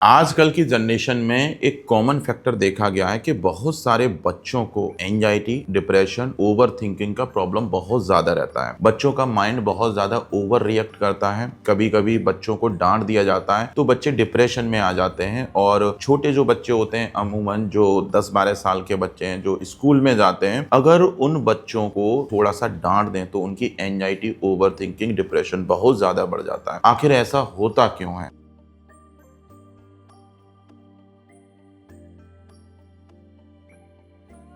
आजकल की जनरेशन में एक कॉमन फैक्टर देखा गया है कि बहुत सारे बच्चों को एंजाइटी, डिप्रेशन, ओवर थिंकिंग का प्रॉब्लम बहुत ज्यादा रहता है। बच्चों का माइंड बहुत ज्यादा ओवर रिएक्ट करता है। कभी कभी बच्चों को डांट दिया जाता है तो बच्चे डिप्रेशन में आ जाते हैं। और छोटे जो बच्चे होते हैं, अमूमन जो 10-12 साल के बच्चे हैं जो स्कूल में जाते हैं, अगर उन बच्चों को थोड़ा सा डांट दें तो उनकी एंजाइटी, ओवर थिंकिंग, डिप्रेशन बहुत ज्यादा बढ़ जाता है। आखिर ऐसा होता क्यों है?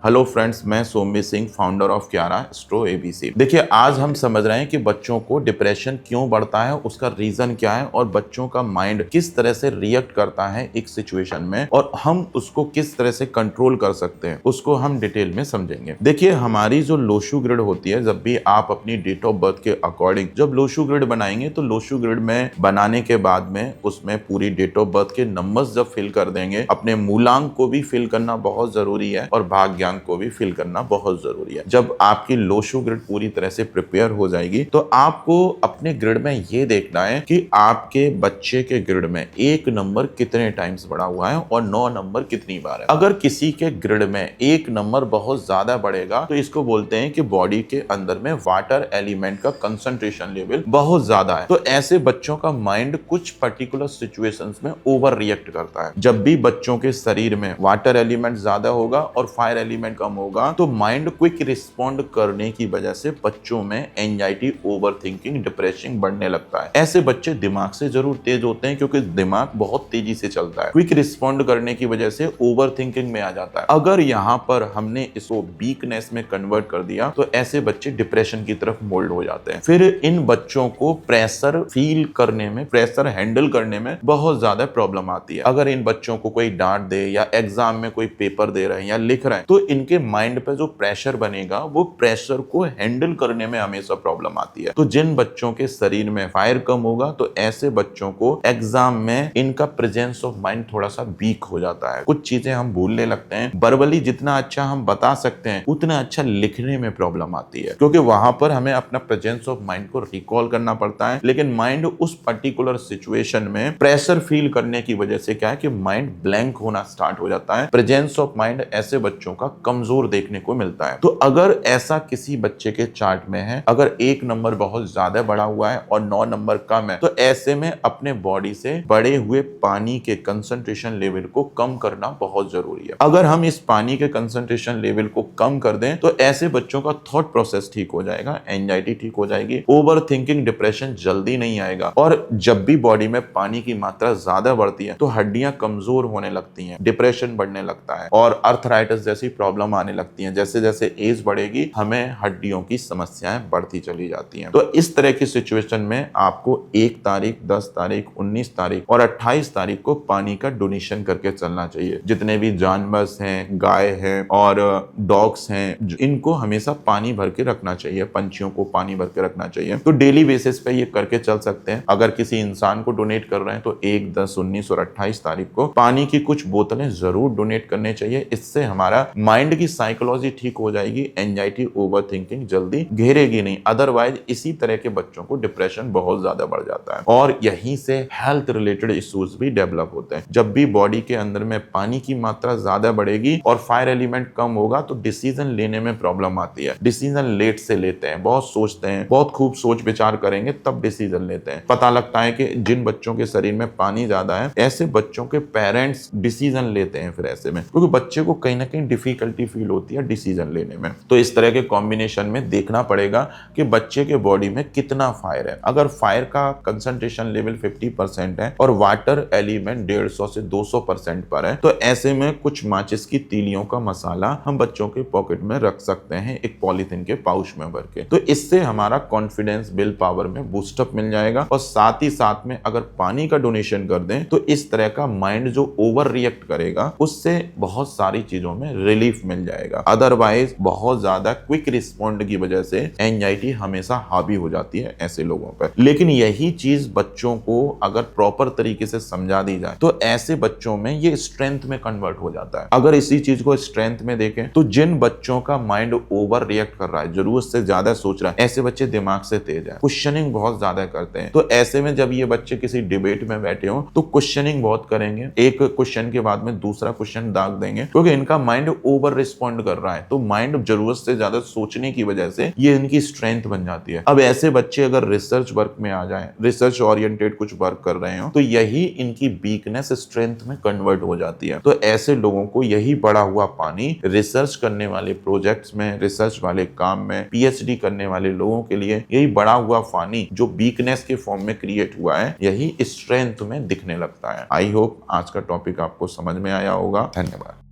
हेलो फ्रेंड्स, मैं सोम्य सिंह, फाउंडर ऑफ क्यारा स्ट्रो एबीसी। देखिए, आज हम समझ रहे हैं कि बच्चों को डिप्रेशन क्यों बढ़ता है, उसका रीजन क्या है और बच्चों का माइंड किस तरह से रिएक्ट करता है एक सिचुएशन में, और हम उसको किस तरह से कंट्रोल कर सकते हैं, उसको हम डिटेल में समझेंगे। देखिए, हमारी जो लोशु ग्रिड होती है, जब भी आप अपनी डेट ऑफ बर्थ के अकॉर्डिंग जब लोशु ग्रिड बनाएंगे तो लोशु ग्रिड में बनाने के बाद में उसमें पूरी डेट ऑफ बर्थ के नंबर्स जब फिल कर देंगे, अपने मूलांक को भी फिल करना बहुत जरूरी है और भाग्यांक को भी फिल करना बहुत जरूरी है। जब आपकी लोशु ग्रिड पूरी तरह से प्रिपेयर हो जाएगी तो आपको अपने ग्रिड में ये देखना है कि आपके बच्चे के ग्रिड में 1 नंबर कितने टाइम्स बढ़ा हुआ है और 9 नंबर कितनी बार है। अगर किसी के ग्रिड में 1 नंबर बहुत ज्यादा बढ़ेगा तो इसको बोलते हैं कि बॉडी के अंदर में वाटर एलिमेंट का कंसंट्रेशन लेवल बहुत ज्यादा है। तो ऐसे बच्चों का माइंड कुछ पर्टिकुलर सिचुएशंस में ओवर रिएक्ट करता है। जब भी बच्चों के शरीर में वाटर एलिमेंट ज्यादा होगा और फायर एलिमेंट कम होगा तो माइंड क्विक रिस्पॉन्ड करने की वजह से बच्चों में एंजाइटी, ओवर थिंकिंग, डिप्रेशन बढ़ने लगता है। ऐसे बच्चे दिमाग से जरूर तेज होते हैं क्योंकि दिमाग बहुत तेजी से चलता है। क्विक रिस्पॉन्ड करने की वजह से ओवर थिंकिंग में आ जाता है। अगर यहाँ पर हमने इसको वीकनेस में कन्वर्ट कर दिया तो ऐसे बच्चे डिप्रेशन की तरफ मोल्ड हो जाते हैं। फिर इन बच्चों को प्रेशर फील करने में, प्रेशर हैंडल करने में बहुत ज्यादा प्रॉब्लम आती है। अगर इन बच्चों को कोई डांट दे या एग्जाम में कोई पेपर दे रहे हैं या लिख रहे हैं तो इनके माइंड पे जो प्रेशर बनेगा वो प्रेशर को हैंडल करने में हमेशा प्रॉब्लम आती है। तो जिन बच्चों के शरीर में फायर कम होगा तो ऐसे बच्चों को एग्जाम में इनका प्रेजेंस ऑफ माइंड थोड़ा सा वीक हो जाता है। कुछ चीजें हम भूलने लगते हैं। वर्बली जितना अच्छा हम बता सकते हैं उतना अच्छा लिखने में प्रॉब्लम आती है, क्योंकि वहां पर हमें अपना प्रेजेंस ऑफ माइंड को रिकॉल करना पड़ता है। लेकिन माइंड उस पर्टिकुलर सिचुएशन में प्रेशर फील करने की वजह से क्या है कि माइंड ब्लैंक होना स्टार्ट हो जाता है। प्रेजेंस ऑफ माइंड ऐसे बच्चों का कमजोर देखने को मिलता है। तो अगर ऐसा किसी बच्चे के चार्ट में है, अगर 1 नंबर बहुत ज्यादा बढ़ा हुआ है और 9 नंबर कम है, तो ऐसे में अपने बॉडी से बढ़े हुए पानी के कंसंट्रेशन लेवल को कम करना बहुत जरूरी है। अगर हम इस पानी के कंसंट्रेशन लेवल को कम कर दें तो ऐसे बच्चों का थॉट प्रोसेस ठीक हो जाएगा, एंजाइटी ठीक हो जाएगी, ओवर थिंकिंग, डिप्रेशन जल्दी नहीं आएगा। और जब भी बॉडी में पानी की मात्रा ज्यादा बढ़ती है तो हड्डियां कमजोर होने लगती हैं, डिप्रेशन बढ़ने लगता है और अर्थराइटिस जैसी प्रॉब्लम आने लगती हैं। जैसे जैसे एज बढ़ेगी हमें हड्डियों की समस्याएं बढ़ती चली जाती हैं। तो इस तरह की सिचुएशन में आपको 1 तारीख, 10 तारीख, 19 तारीख और 28 तारीख को पानी का डोनेशन करके चलना चाहिए। जितने भी जानवर हैं, गाय हैं और डॉग्स हैं, इनको हमेशा पानी भर के रखना चाहिए, पंछियों को पानी भर के रखना चाहिए। तो डेली बेसिस पे ये करके चल सकते हैं। अगर किसी इंसान को डोनेट कर रहे हैं तो 1, 10, 19 और 28 तारीख को पानी की कुछ बोतलें जरूर डोनेट करने चाहिए। इससे हमारा माइंड की साइकोलॉजी ठीक हो जाएगी, एंजाइटी, ओवर थिंकिंग जल्दी घेरेगी नहीं। अदरवाइज इसी तरह के बच्चों को डिप्रेशन बहुत ज्यादा बढ़ जाता है और यहीं से हेल्थ रिलेटेड इश्यूज भी डेवलप होते हैं। जब भी बॉडी के अंदर में पानी की मात्रा ज्यादा बढ़ेगी और फायर एलिमेंट कम होगा तो डिसीजन लेने में प्रॉब्लम आती है। डिसीजन लेट से लेते हैं, बहुत सोचते हैं, बहुत खूब सोच विचार करेंगे तब डिसीजन लेते हैं। पता लगता है कि जिन बच्चों के शरीर में पानी ज्यादा है ऐसे बच्चों के पेरेंट्स डिसीजन लेते हैं फिर ऐसे में, क्योंकि बच्चे को कहीं ना कहीं डिफिकल्टी फील होती है डिसीजन लेने में। तो इस तरह के कॉम्बिनेशन में देखना पड़ेगा कि बच्चे के बॉडी में कितना फायर है। अगर फायर का कंसंट्रेशन लेवल 50% है और वाटर एलिमेंट 150 से 200% पर है तो ऐसे में कुछ माचिस की तीलियों का मसाला हम बच्चों के पॉकेट में रख सकते हैं, एक पॉलीथिन के पाउच में भर के। तो इससे हमारा कॉन्फिडेंस, विल पावर में बूस्टअप मिल जाएगा। और साथ ही साथ में अगर पानी का डोनेशन कर दें तो इस तरह का माइंड जो ओवर रिएक्ट करेगा उससे बहुत सारी चीजों में रिलीफ रिलीफ मिल जाएगा। अदरवाइज बहुत ज्यादा क्विक रिस्पॉन्ड की वजह से एंजाइटी हमेशा हावी हो जाती है ऐसे लोगों पर। लेकिन यही चीज बच्चों को अगर प्रॉपर तरीके से समझा दी जाए तो ऐसे बच्चों में ये स्ट्रेंथ में कन्वर्ट हो जाता है। अगर इसी चीज को स्ट्रेंथ में देखें तो जिन बच्चों का माइंड ओवर रिएक्ट कर रहा है, जरूरत से ज्यादा सोच रहा है, ऐसे बच्चे दिमाग से तेज है, क्वेश्चनिंग बहुत ज्यादा करते हैं। तो ऐसे में जब ये बच्चे किसी डिबेट में बैठे हो तो क्वेश्चनिंग बहुत करेंगे, एक क्वेश्चन के बाद में दूसरा क्वेश्चन दाग देंगे, क्योंकि इनका माइंड ओवर रिस्पॉन्ड कर रहा है। तो माइंड जरूरत से ज्यादा सोचने की वजह से ये इनकी स्ट्रेंथ बन जाती है। अब ऐसे बच्चे अगर रिसर्च वर्क में आ जाए, रिसर्च ओरिएंटेड कुछ वर्क कर रहे हो, तो यही इनकी वीकनेस स्ट्रेंथ में कन्वर्ट हो जाती है। तो ऐसे लोगों को यही बढ़ा हुआ पानी रिसर्च करने वाले प्रोजेक्ट्स में, रिसर्च वाले काम में, पीएचडी करने वाले लोगों के लिए यही बढ़ा हुआ पानी जो वीकनेस के फॉर्म में क्रिएट हुआ है, यही स्ट्रेंथ में दिखने लगता है। आई होप आज का टॉपिक आपको समझ में आया होगा। धन्यवाद।